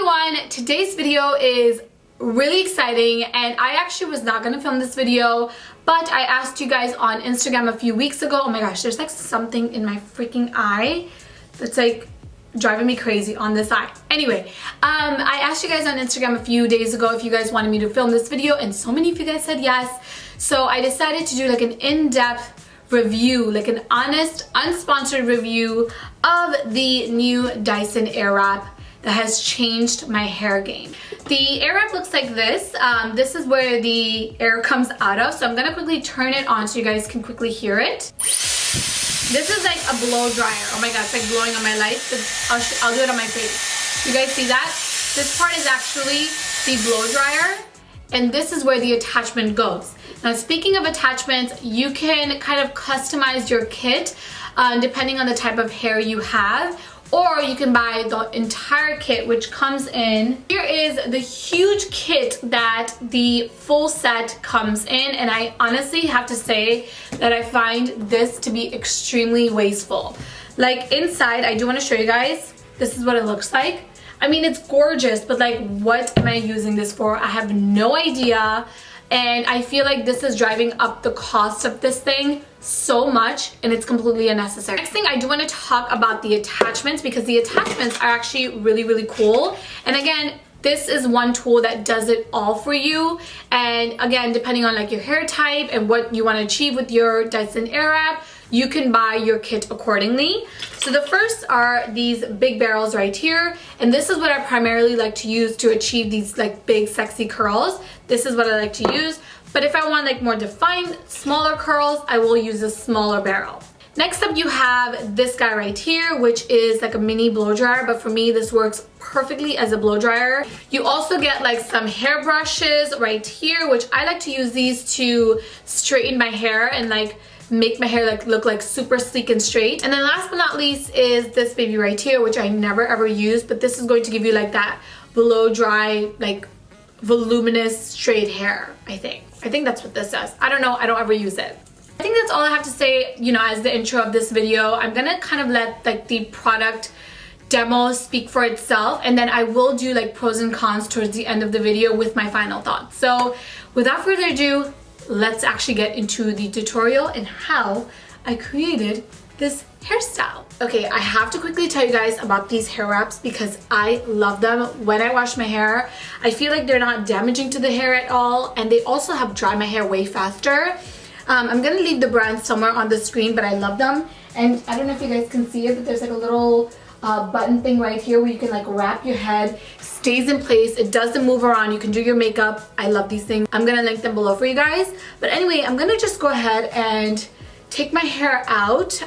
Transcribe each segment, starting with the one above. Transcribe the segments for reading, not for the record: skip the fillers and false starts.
everyone, today's video is really exciting and I actually was not gonna film this video, but I asked you guys on Instagram a few weeks ago. Oh my gosh, there's like something in my freaking eye that's like driving me crazy on this eye. Anyway, I asked you guys on Instagram a few days ago if you guys wanted me to film this video, and so many of you guys said yes. So I decided to do like an in-depth review, like an honest, unsponsored review of the new Dyson Airwrap that has changed my hair game. The Airwrap looks like this. This is where the air comes out of, so I'm gonna quickly turn it on so you guys can quickly hear it. This is like a blow dryer. Oh my god, it's like blowing on my lights, but I'll do it on my face. You guys see that? This part is actually the blow dryer, and this is where the attachment goes. Now, speaking of attachments, you can kind of customize your kit depending on the type of hair you have, or you can buy the entire kit, which comes in. Here is the huge kit that the full set comes in, and I honestly have to say that I find this to be extremely wasteful. Like inside, I do want to show you guys, this is what it looks like. I mean, it's gorgeous, but like, what am I using this for? I have no idea. And I feel like this is driving up the cost of this thing so much, and it's completely unnecessary. Next thing, I do want to talk about the attachments, because the attachments are actually really cool. And again, this is one tool that does it all for you. And again, depending on like your hair type and what you want to achieve with your Dyson Airwrap, you can buy your kit accordingly. So the first are these big barrels right here, and this is what I primarily like to use to achieve these like big sexy curls. This is what I like to use, but if I want like more defined smaller curls, I will use a smaller barrel. Next up, you have this guy right here, which is like a mini blow dryer, but for me this works perfectly as a blow dryer. You also get like some hair brushes right here, which I like to use these to straighten my hair and like make my hair like look like super sleek and straight. And then last but not least is this baby right here, which I never ever use, but this is going to give you like that blow dry, like voluminous straight hair. I think that's what this does. I don't know, I don't ever use it. I think that's all I have to say, you know, as the intro of this video. I'm gonna kind of let like the product demo speak for itself, and then I will do like pros and cons towards the end of the video with my final thoughts. So without further ado, let's actually get into the tutorial and how I created this hairstyle. Okay, I have to quickly tell you guys about these hair wraps because I love them. When I wash my hair, I feel like they're not damaging to the hair at all, and they also help dry my hair way faster. I'm gonna leave the brand somewhere on the screen, but I love them. And I don't know if you guys can see it, but there's like a little button thing right here where you can like wrap your head, stays in place, it doesn't move around, you can do your makeup. I love these things. I'm gonna link them below for you guys. But anyway, I'm gonna just go ahead and take my hair out.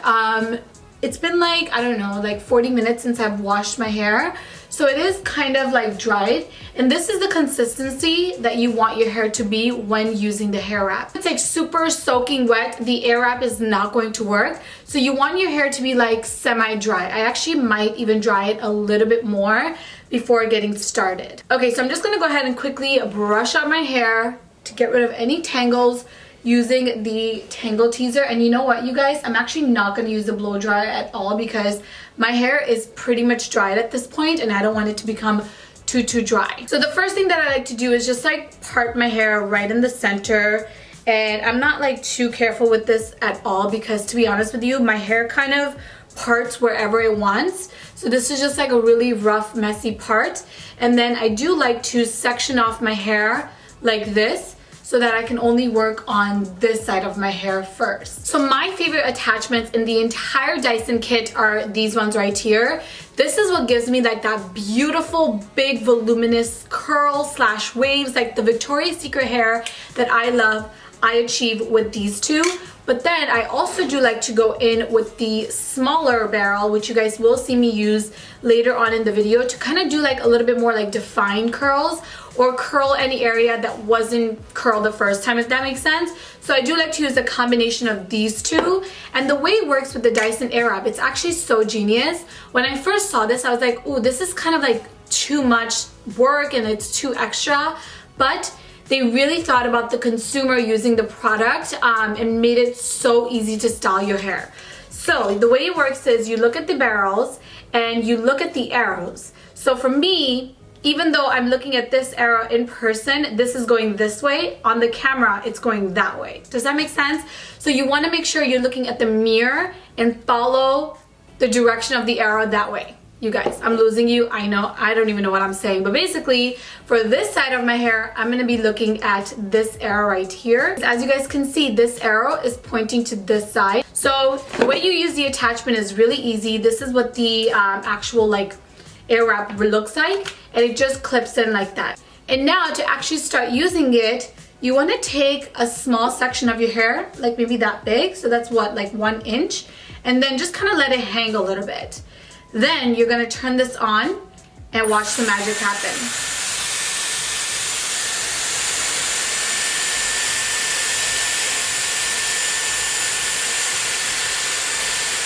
It's been like, I don't know, like 40 minutes since I've washed my hair, so it is kind of like dried, and this is the consistency that you want your hair to be when using the hair wrap. It's like super soaking wet, the air wrap is not going to work, so you want your hair to be like semi-dry. I actually might even dry it a little bit more before getting started. Okay, so I'm just gonna go ahead and quickly brush out my hair to get rid of any tangles using the Tangle Teaser. And you know what, you guys, I'm actually not going to use the blow dryer at all because my hair is pretty much dried at this point and I don't want it to become too dry. So the first thing that I like to do is just like part my hair right in the center, and I'm not like too careful with this at all because, to be honest with you, my hair kind of parts wherever it wants. So this is just like a really rough, messy part. And then I do like to section off my hair like this, so that I can only work on this side of my hair first. So my favorite attachments in the entire Dyson kit are these ones right here. This is what gives me like that beautiful, big, voluminous curl slash waves, like the Victoria's Secret hair that I love. I achieve with these two. But then I also do like to go in with the smaller barrel, which you guys will see me use later on in the video, to kind of do like a little bit more like defined curls, or curl any area that wasn't curled the first time, if that makes sense. So I do like to use a combination of these two. And the way it works with the Dyson Airwrap, it's actually so genius. When I first saw this, I was like, ooh, this is kind of like too much work and it's too extra. But they really thought about the consumer using the product and made it so easy to style your hair. So the way it works is you look at the barrels and you look at the arrows. So for me, even though I'm looking at this arrow in person, this is going this way. On the camera, it's going that way. Does that make sense? So you want to make sure you're looking at the mirror and follow the direction of the arrow that way. You guys, I'm losing you. I know, I don't even know what I'm saying. But basically, for this side of my hair, I'm gonna be looking at this arrow right here. As you guys can see, this arrow is pointing to this side. So the way you use the attachment is really easy. This is what the actual like air wrap looks like. And it just clips in like that. And now to actually start using it, you wanna take a small section of your hair, like maybe that big. So that's what, like 1 inch. And then just kind of let it hang a little bit. Then you're gonna turn this on and watch the magic happen.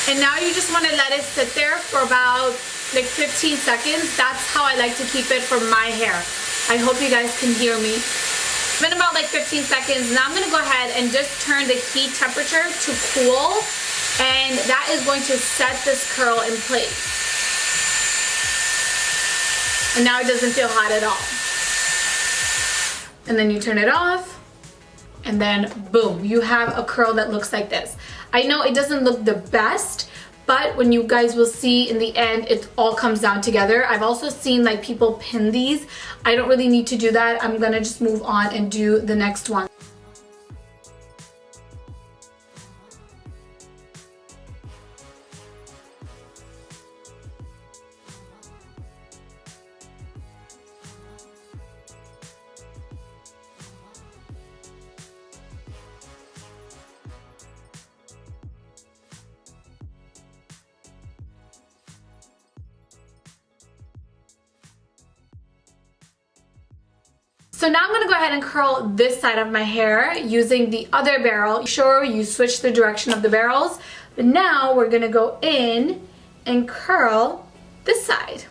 And now you just wanna let it sit there for about like 15 seconds. That's how I like to keep it for my hair. I hope you guys can hear me. It's been about like 15 seconds. Now I'm gonna go ahead and just turn the heat temperature to cool. And that is going to set this curl in place. And now it doesn't feel hot at all. And then you turn it off, and then boom, you have a curl that looks like this. I know it doesn't look the best, but when you guys will see in the end, it all comes down together. I've also seen like people pin these. I don't really need to do that. I'm gonna just move on and do the next one. So now I'm gonna go ahead and curl this side of my hair using the other barrel. Sure, you switch the direction of the barrels, but now we're gonna go in and curl this side.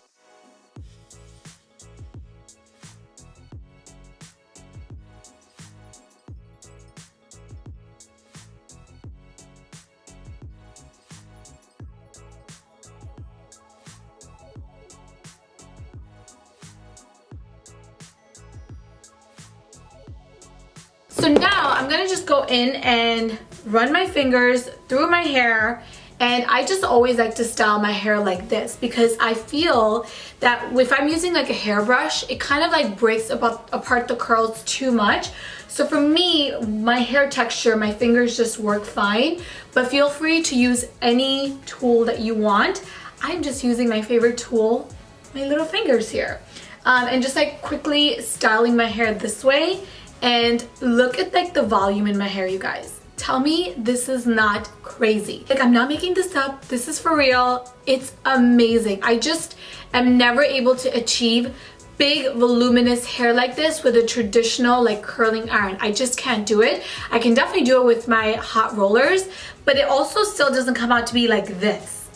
So now I'm gonna just go in and run my fingers through my hair, and I just always like to style my hair like this because I feel that if I'm using like a hairbrush, it kind of like breaks apart the curls too much. So for me, my hair texture, my fingers just work fine, but feel free to use any tool that you want. I'm just using my favorite tool, my little fingers here. And just like quickly styling my hair this way. And look at like the volume in my hair, you guys. Tell me this is not crazy. Like, I'm not making this up. This is for real. It's amazing. I just am never able to achieve big voluminous hair like this with a traditional like curling iron. I just can't do it. I can definitely do it with my hot rollers, but it also still doesn't come out to be like this.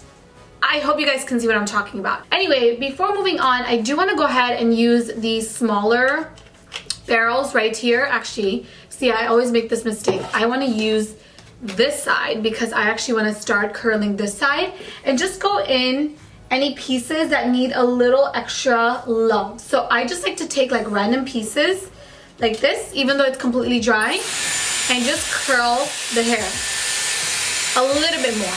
I hope you guys can see what I'm talking about. Anyway, before moving on, I do want to go ahead and use these smaller barrels right here. Actually, see, I always make this mistake. I want to use this side because I actually want to start curling this side and just go in any pieces that need a little extra love. So I just like to take like random pieces like this, even though it's completely dry, and just curl the hair a little bit more.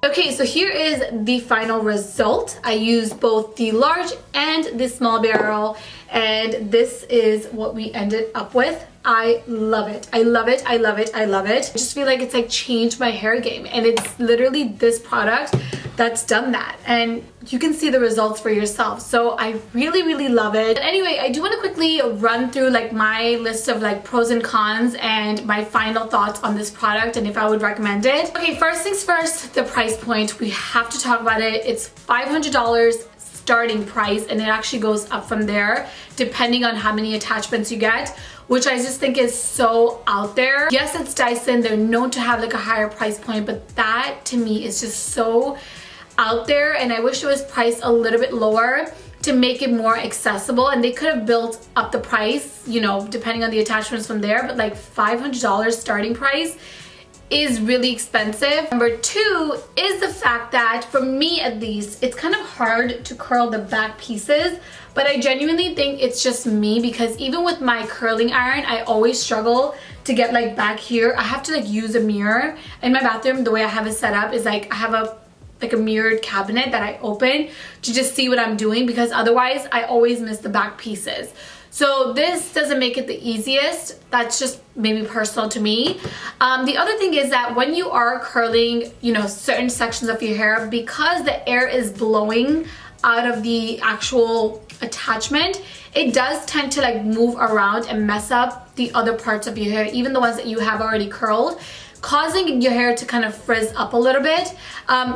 Okay, so here is the final result. I used both the large and the small barrel, and this is what we ended up with. I love it. I love it. I love it. I love it. I just feel like it's like changed my hair game, and it's literally this product that's done that, and you can see the results for yourself. So I really, really love it. But anyway, I do want to quickly run through like my list of like pros and cons and my final thoughts on this product and if I would recommend it. Okay, first things first, the price point. We have to talk about it. It's $500 starting price, and it actually goes up from there depending on how many attachments you get, which I just think is so out there. Yes, it's Dyson. They're known to have like a higher price point, but that to me is just so out there, and I wish it was priced a little bit lower to make it more accessible, and they could have built up the price, you know, depending on the attachments from there, but like $500 starting price is really expensive. Number two is the fact that, for me at least, it's kind of hard to curl the back pieces, but I genuinely think it's just me, because even with my curling iron, I always struggle to get like back here. I have to like use a mirror. In my bathroom, the way I have it set up is like I have a mirrored cabinet that I open to just see what I'm doing, because otherwise I always miss the back pieces. So this doesn't make it the easiest. That's just maybe personal to me. The other thing is that when you are curling, you know, certain sections of your hair, because the air is blowing out of the actual attachment, it does tend to like move around and mess up the other parts of your hair, even the ones that you have already curled, causing your hair to kind of frizz up a little bit.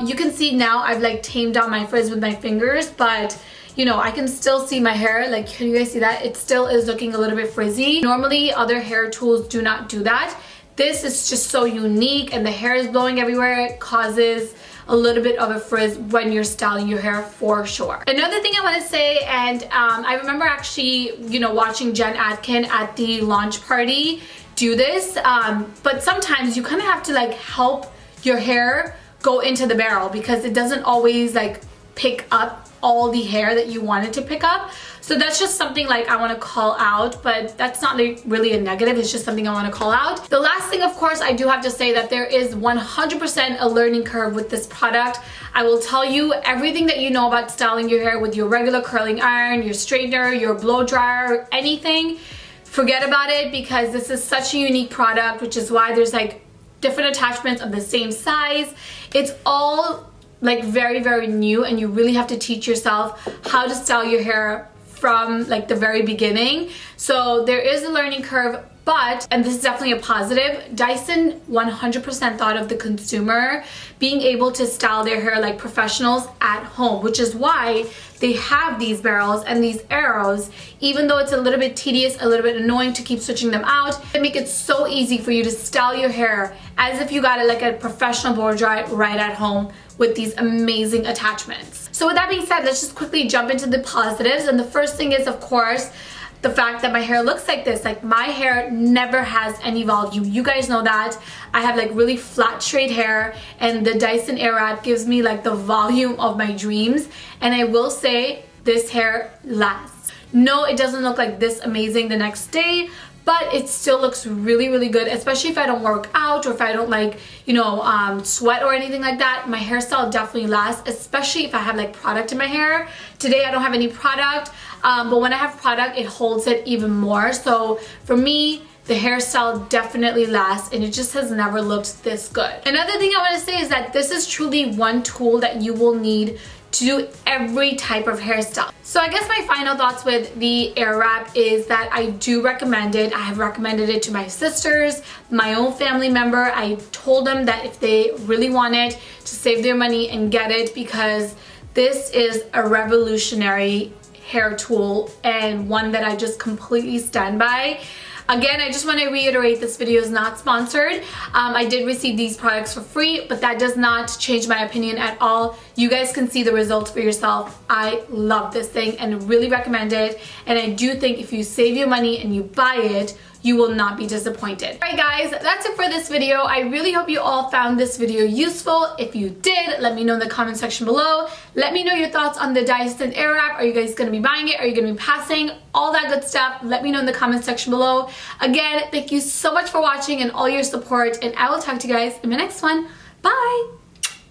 You can see now I've like tamed down my frizz with my fingers, but you know, I can still see my hair. Like, can you guys see that? It still is looking a little bit frizzy. Normally other hair tools do not do that. This is just so unique, and the hair is blowing everywhere. It causes a little bit of a frizz when you're styling your hair, for sure. Another thing I want to say, and I remember actually, you know, watching Jen Atkin at the launch party do this, but sometimes you kind of have to like help your hair go into the barrel, because it doesn't always like pick up all the hair that you wanted to pick up. So that's just something like I want to call out, but that's not really a negative. It's just something I want to call out. The last thing, of course, I do have to say that there is 100% a learning curve with this product. I will tell you everything that you know about styling your hair with your regular curling iron, your straightener, your blow dryer, anything. Forget about it, because this is such a unique product, which is why there's like different attachments of the same size. It's all like very, very new, and you really have to teach yourself how to style your hair from like the very beginning. So there is a learning curve, but, and this is definitely a positive, Dyson 100% thought of the consumer being able to style their hair like professionals at home, which is why they have these barrels and these arrows. Even though it's a little bit tedious, a little bit annoying to keep switching them out, they make it so easy for you to style your hair as if you got it like a professional blow dry right at home with these amazing attachments. So with that being said, let's just quickly jump into the positives. And the first thing is, of course, the fact that my hair looks like this. Like, my hair never has any volume. You guys know that. I have like really flat straight hair, and the Dyson Airwrap gives me like the volume of my dreams. And I will say, this hair lasts. No, it doesn't look like this amazing the next day, but it still looks really, really good, especially if I don't work out or if I don't like, you know, sweat or anything like that. My hairstyle definitely lasts, especially if I have like product in my hair. Today I don't have any product, but when I have product, it holds it even more. So for me, the hairstyle definitely lasts, and it just has never looked this good. Another thing I want to say is that this is truly one tool that you will need to do every type of hairstyle. So I guess my final thoughts with the Airwrap is that I do recommend it. I have recommended it to my sisters, my own family member. I told them that if they really want it, to save their money and get it, because this is a revolutionary hair tool and one that I just completely stand by. Again, I just want to reiterate, this video is not sponsored. I did receive these products for free, but that does not change my opinion at all. You guys can see the results for yourself. I love this thing and really recommend it. And I do think if you save your money and you buy it, you will not be disappointed. Alright guys, that's it for this video. I really hope you all found this video useful. If you did, let me know in the comment section below. Let me know your thoughts on the Dyson Airwrap. Are you guys going to be buying it? Are you going to be passing? All that good stuff. Let me know in the comment section below. Again, thank you so much for watching and all your support, and I will talk to you guys in my next one. Bye!